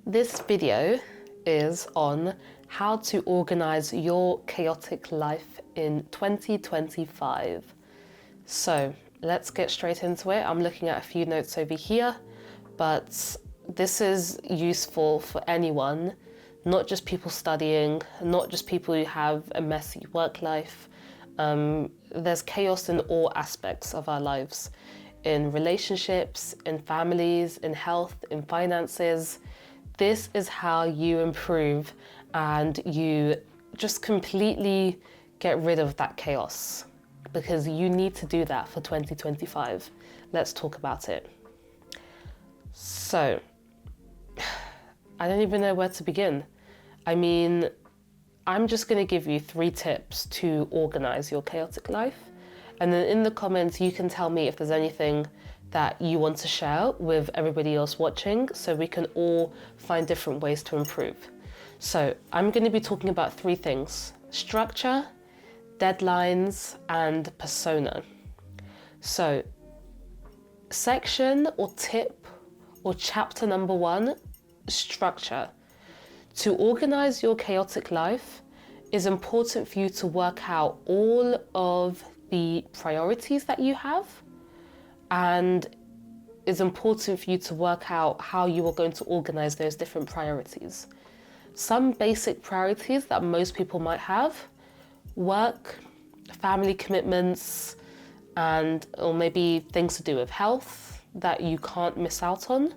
This video is on how to organize your chaotic life in 2025. So let's get straight into it. I'm looking at a few notes over here, but this is useful for anyone, not just people studying, not just people who have a messy work life. There's chaos in all aspects of our lives, in relationships, in families, in health, in finances. This is how you improve and you just completely get rid of that chaos, because you need to do that for 2025. Let's talk about it. So, I don't even know where to begin. I mean, I'm just going to give you 3 tips to organize your chaotic life. And then in the comments, you can tell me if there's anything that you want to share with everybody else watching, so we can all find different ways to improve. So I'm going to be talking about 3 things: structure, deadlines, and persona. So section or tip or chapter number 1, structure. To organize your chaotic life, it's important for you to work out all of the priorities that you have, and it's important for you to work out how you are going to organize those different priorities. Some basic priorities that most people might have: work, family commitments, or maybe things to do with health that you can't miss out on.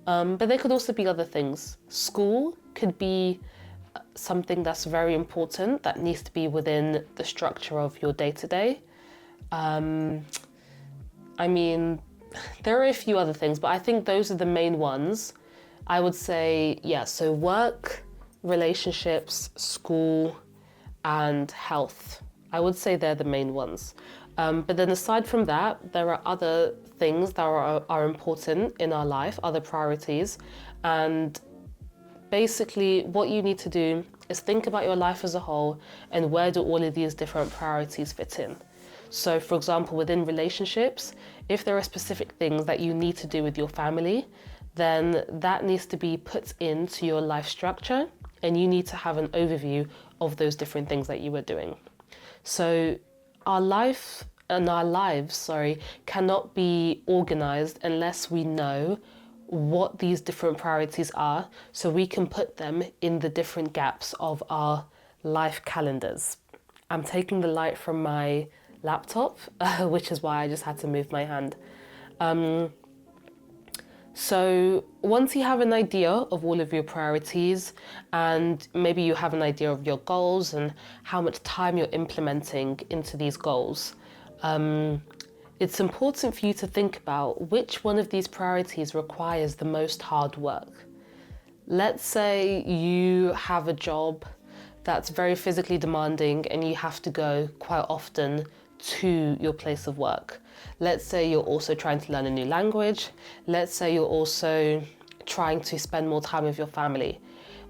But there could also be other things. School could be something that's very important that needs to be within the structure of your day-to-day. I mean, there are a few other things, but I think those are the main ones. I would say, so work, relationships, school, and health. I would say they're the main ones. But then aside from that, there are other things that are important in our life, other priorities. And basically what you need to do is think about your life as a whole and where do all of these different priorities fit in. So for example, within relationships, if there are specific things that you need to do with your family, then that needs to be put into your life structure, and you need to have an overview of those different things that you are doing. So our lives cannot be organized unless we know what these different priorities are, so we can put them in the different gaps of our life calendars. I'm taking the light from my laptop, which is why I just had to move my hand. So once you have an idea of all of your priorities, and maybe you have an idea of your goals and how much time you're implementing into these goals, it's important for you to think about which one of these priorities requires the most hard work. Let's say you have a job that's very physically demanding and you have to go quite often to your place of work. Let's say you're also trying to learn a new language. Let's say you're also trying to spend more time with your family.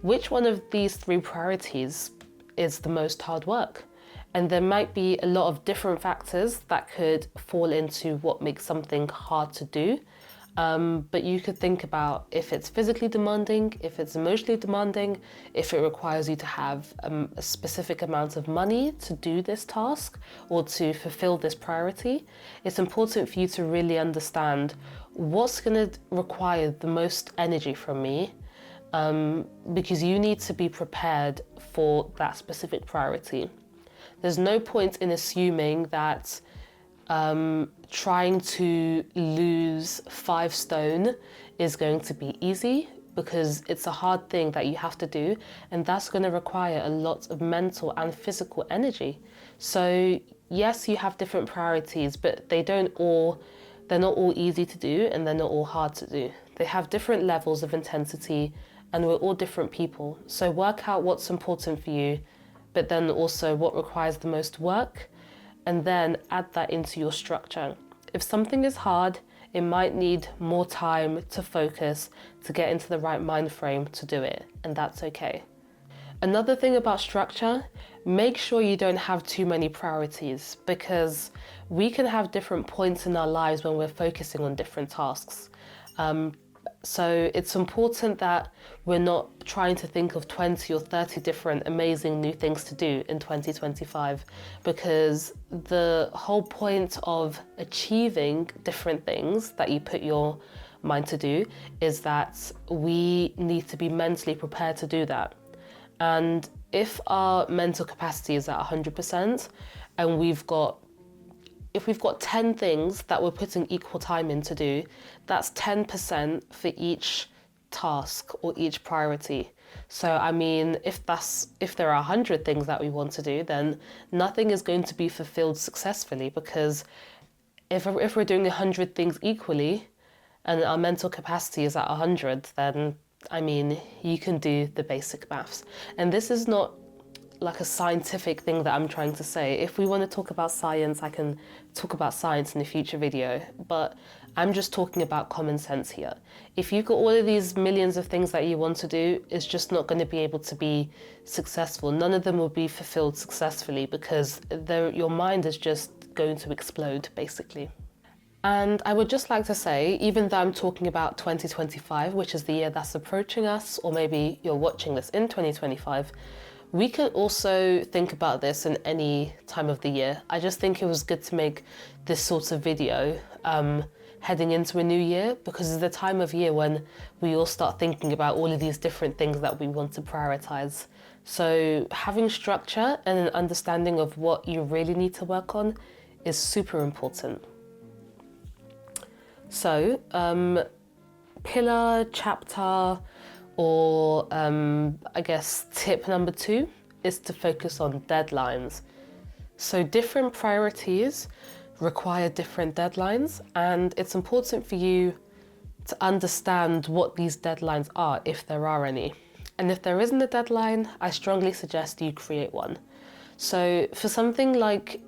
Which one of these 3 priorities is the most hard work? And there might be a lot of different factors that could fall into what makes something hard to do. But you could think about if it's physically demanding, if it's emotionally demanding, if it requires you to have a specific amount of money to do this task or to fulfill this priority. It's important for you to really understand what's going to require the most energy from me, because you need to be prepared for that specific priority. There's no point in assuming that trying to lose 5 stone is going to be easy, because it's a hard thing that you have to do, and that's going to require a lot of mental and physical energy. So yes, you have different priorities, but they're not all easy to do, and they're not all hard to do. They have different levels of intensity, and we're all different people. So work out what's important for you, but then also what requires the most work, and then add that into your structure. If something is hard, it might need more time to focus, to get into the right mind frame to do it, and that's okay. Another thing about structure, make sure you don't have too many priorities, because we can have different points in our lives when we're focusing on different tasks. So it's important that we're not trying to think of 20 or 30 different amazing new things to do in 2025, because the whole point of achieving different things that you put your mind to do is that we need to be mentally prepared to do that. And if our mental capacity is at 100% and if we've got 10 things that we're putting equal time in to do, that's 10% for each task or each priority. So, I mean, if there are 100 things that we want to do, then nothing is going to be fulfilled successfully, because if we're doing 100 things equally and our mental capacity is at 100, then, I mean, you can do the basic maths. And this is not like a scientific thing that I'm trying to say. If we want to talk about science, I can talk about science in a future video, but I'm just talking about common sense here. If you've got all of these millions of things that you want to do, it's just not going to be able to be successful. None of them will be fulfilled successfully, because your mind is just going to explode, basically. And I would just like to say, even though I'm talking about 2025, which is the year that's approaching us, or maybe you're watching this in 2025, we can also think about this in any time of the year. I just think it was good to make this sort of video heading into a new year, because it's the time of year when we all start thinking about all of these different things that we want to prioritize. So having structure and an understanding of what you really need to work on is super important. So pillar, chapter, or I guess tip number 2 is to focus on deadlines. So different priorities require different deadlines, and it's important for you to understand what these deadlines are, if there are any. And if there isn't a deadline, I strongly suggest you create one. So for something like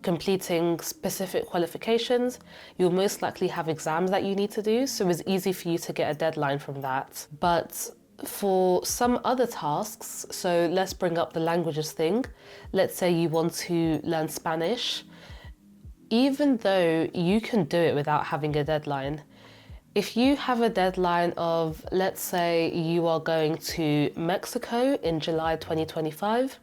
completing specific qualifications, you'll most likely have exams that you need to do, so it's easy for you to get a deadline from that. But for some other tasks, so let's bring up the languages thing. Let's say you want to learn Spanish. Even though you can do it without having a deadline, if you have a deadline of, let's say you are going to Mexico in July 2025,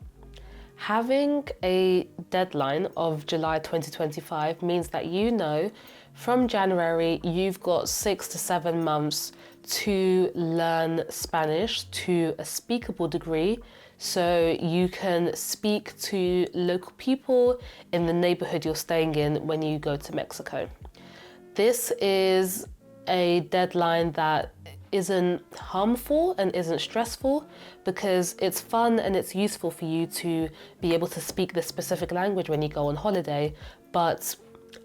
having a deadline of July 2025 means that you know from January you've got 6 to 7 months to learn Spanish to a speakable degree, so you can speak to local people in the neighborhood you're staying in when you go to Mexico. This is a deadline that isn't harmful and isn't stressful, because it's fun and it's useful for you to be able to speak this specific language when you go on holiday, but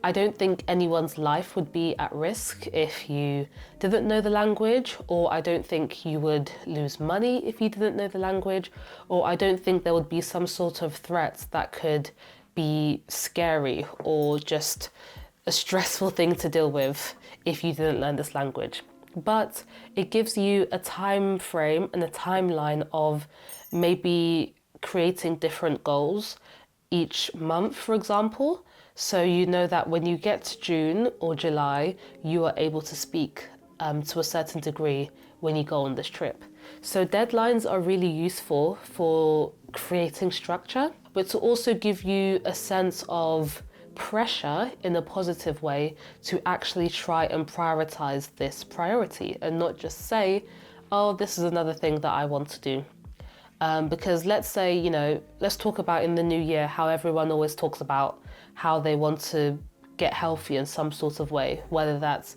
I don't think anyone's life would be at risk if you didn't know the language, or I don't think you would lose money if you didn't know the language, or I don't think there would be some sort of threat that could be scary or just a stressful thing to deal with if you didn't learn this language. But it gives you a time frame and a timeline of maybe creating different goals each month, for example. So you know that when you get to June or July, you are able to speak to a certain degree when you go on this trip. So deadlines are really useful for creating structure, but to also give you a sense of pressure in a positive way to actually try and prioritize this priority and not just say, oh, this is another thing that I want to do. Because let's say, let's talk about in the new year how everyone always talks about how they want to get healthy in some sort of way, whether that's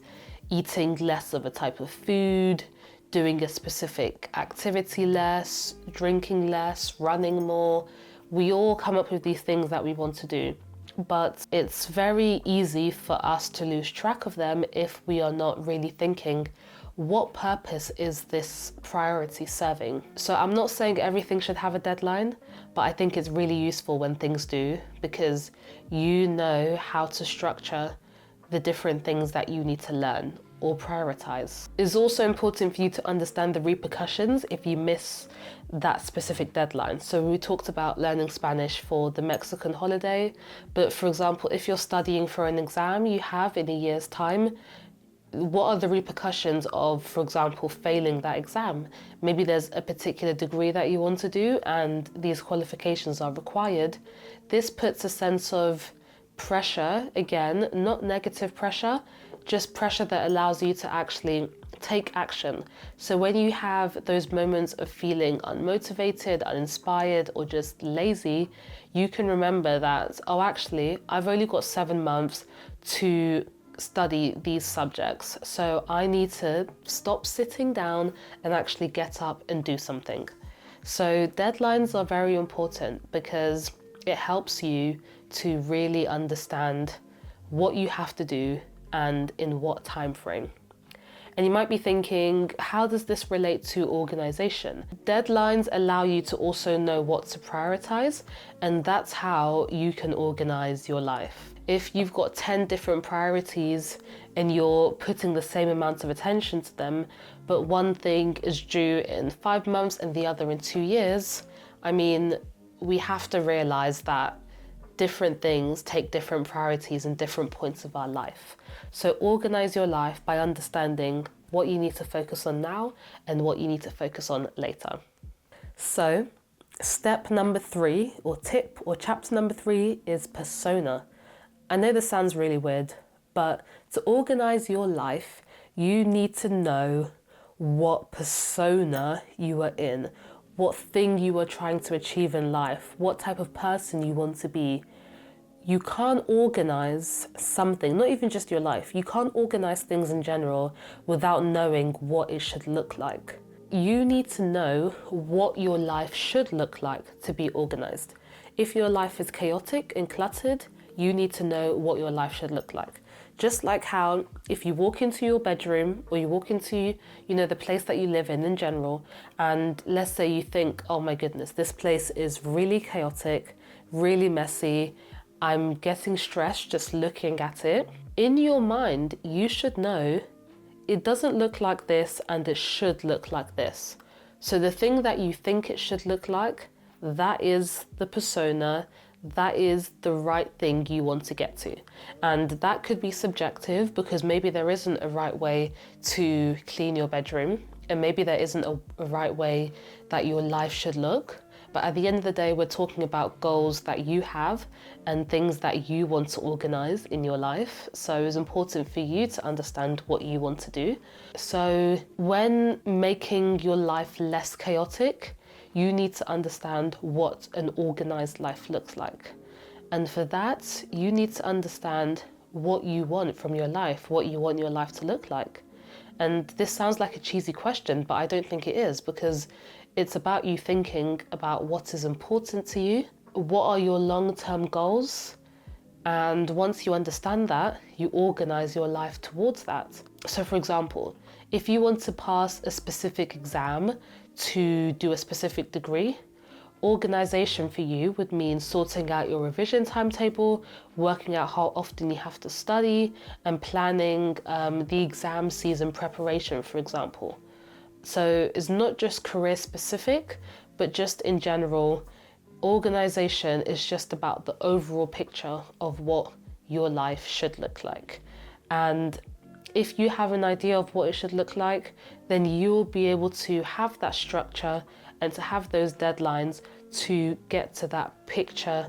eating less of a type of food, doing a specific activity less, drinking less, running more. We all come up with these things that we want to do, but it's very easy for us to lose track of them if we are not really thinking, what purpose is this priority serving? So I'm not saying everything should have a deadline, but I think it's really useful when things do, because you know how to structure the different things that you need to learn or prioritize. It's also important for you to understand the repercussions if you miss that specific deadline. So we talked about learning Spanish for the Mexican holiday, but for example, if you're studying for an exam you have in a year's time, what are the repercussions of, for example, failing that exam? Maybe there's a particular degree that you want to do and these qualifications are required. This puts a sense of pressure, again, not negative pressure, just pressure that allows you to actually take action. So when you have those moments of feeling unmotivated, uninspired, or just lazy, you can remember that, oh, actually, I've only got 7 months to study these subjects. So I need to stop sitting down and actually get up and do something. So deadlines are very important because it helps you to really understand what you have to do and in what time frame. And you might be thinking, how does this relate to organization? Deadlines allow you to also know what to prioritize, and that's how you can organize your life. If you've got 10 different priorities and you're putting the same amount of attention to them, but one thing is due in 5 months and the other in 2 years, I mean, we have to realize that different things take different priorities in different points of our life. So organize your life by understanding what you need to focus on now and what you need to focus on later. So step number 3, or tip or chapter number 3, is persona. I know this sounds really weird, but to organize your life, you need to know what persona you are in, what thing you are trying to achieve in life, what type of person you want to be. You can't organize something, not even just your life, you can't organize things in general without knowing what it should look like. You need to know what your life should look like to be organized. If your life is chaotic and cluttered, you need to know what your life should look like. Just like how if you walk into your bedroom or you walk into, the place that you live in general, and let's say you think, oh my goodness, this place is really chaotic, really messy, I'm getting stressed just looking at it. In your mind, you should know it doesn't look like this and it should look like this. So the thing that you think it should look like, that is the persona, that is the right thing you want to get to. And that could be subjective because maybe there isn't a right way to clean your bedroom, and maybe there isn't a right way that your life should look. But at the end of the day, we're talking about goals that you have and things that you want to organize in your life. So it's important for you to understand what you want to do. So when making your life less chaotic, you need to understand what an organized life looks like. And for that, you need to understand what you want from your life, what you want your life to look like. And this sounds like a cheesy question, but I don't think it is, because it's about you thinking about what is important to you, what are your long-term goals, and once you understand that, you organize your life towards that. So for example, if you want to pass a specific exam to do a specific degree, organization for you would mean sorting out your revision timetable, working out how often you have to study, and planning the exam season preparation, for example. So it's not just career specific, but just in general, organization is just about the overall picture of what your life should look like. And if you have an idea of what it should look like, then you'll be able to have that structure and to have those deadlines to get to that picture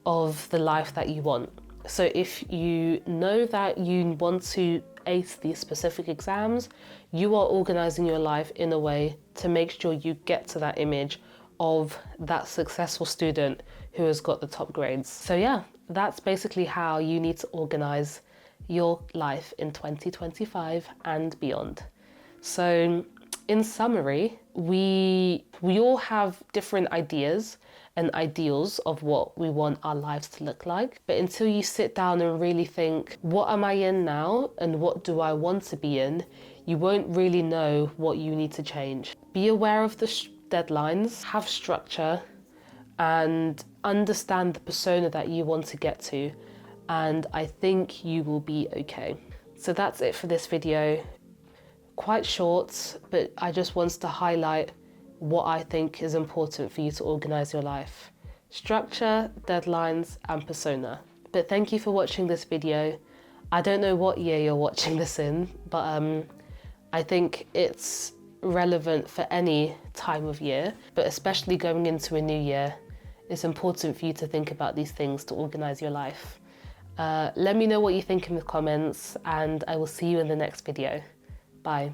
of the life that you want. So if you know that you want to ace these specific exams, you are organizing your life in a way to make sure you get to that image of that successful student who has got the top grades. So yeah, that's basically how you need to organize your life in 2025 and beyond. So in summary, we all have different ideas and ideals of what we want our lives to look like. But until you sit down and really think, what am I in now and what do I want to be in, you won't really know what you need to change. Be aware of the deadlines, have structure, and understand the persona that you want to get to. And I think you will be okay. So that's it for this video. Quite short, but I just wanted to highlight what I think is important for you to organize your life. Structure, deadlines, and persona. But thank you for watching this video. I don't know what year you're watching this in, but I think it's relevant for any time of year, but especially going into a new year, it's important for you to think about these things to organise your life. Let me know what you think in the comments, and I will see you in the next video. Bye.